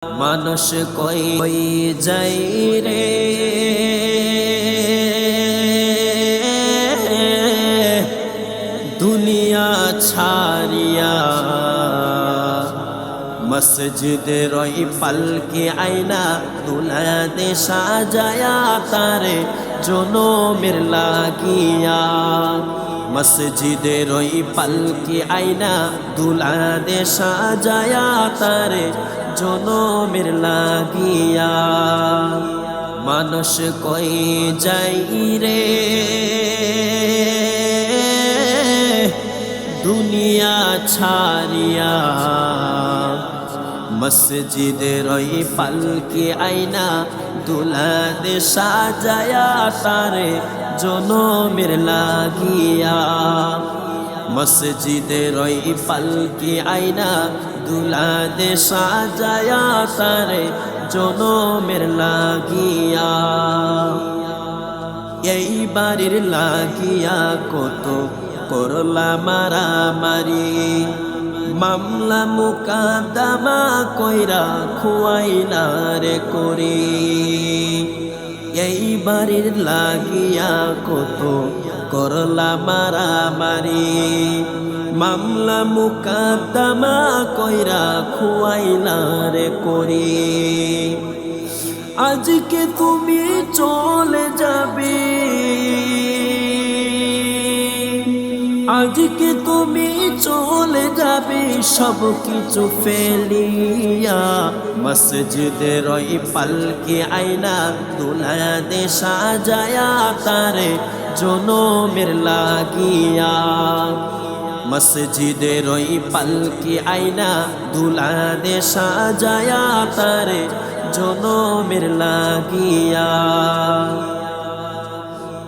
মানুষ কই যাই রে দুনিয়া ছাড়িয়া মসজিদের ওই পালকে আয়না দুলা দে সাজায়া তারে জনমের লাগিয়া মসজিদের ওই পালকে আয়না দুলা দে সাজায়া তারে জনমের লাগিয়া মানুষ কই যাই রে দুনিয়া ছাড়িয়া মসজিদের ওই পালকে আয়না দুলা দে সাজায়া তারে জনমের লাগিয়া মসজিদের ওই পালকে আয়না দুলা দে সাজায়া তারে জনমের লাগিয়া এই বাড়ির লাগিয়া কত করলা মারামারি মামলা মুকাদ্দমা কইরা খুয়াইলা রে করি এই বাড়ির লাগিয়া কত করলা মারামারি মামলা মুকাদ্দমা কইরা খুয়াইলা রে করি আজকে তুমি চলে যাবে আজকে তুমি চলে যাবে সব কিছু ফেলিয়া মসজিদের ওই পালকে আয়না দুলা দে সাজায়া তারে জনমের লাগিয়া মসজিদের ওই পালকে আয়না দুলা দে সাজায়া তারে জনমের লাগিয়া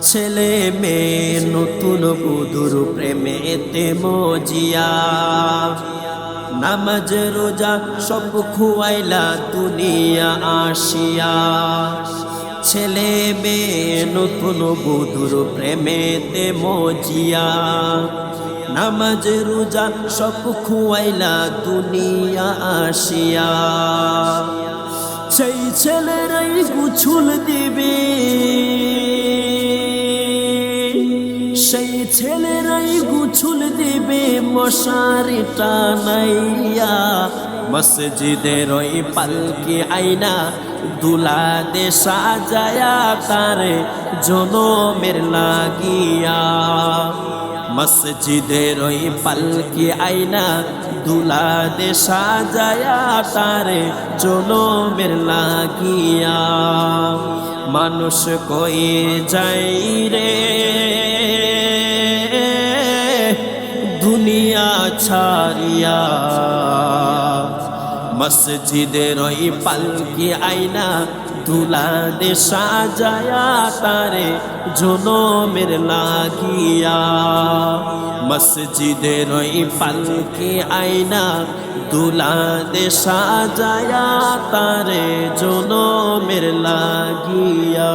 ছেলে মেয়ে নতুন বধুর প্রেমেতে মজিয়া নামাজ রোজা সব খুয়াইলা দুনিয়া আসিয়া ছেলে মেয়ে নতুন বধুর প্রেমেতে মজিয়া নামাজ রোজা সব খুয়াইলা দুনিয়া আসিয়া সেই ছেলেরাই গুছুল দিবে সেই ছেলেরাই গুছুল দিবে মশারি টানাইয়া মসজিদের ওই পালকে আয়না দুলা দে সাজায়া তারে জনমের লাগিয়া মসজিদের ওই পালকে আয়না দুলা দে সাজায়া তারে জনমের লাগিয়া মানুষ কই যাই রে দুনিয়া ছাড়িয়া মসজিদের ওই পালকে আয়না দুলা দে সাজায়া তারে জনমের লাগিয়া মসজিদের ওই পালকে আয়না দুলা দে সাজায়া তারে জনমের লাগিয়া।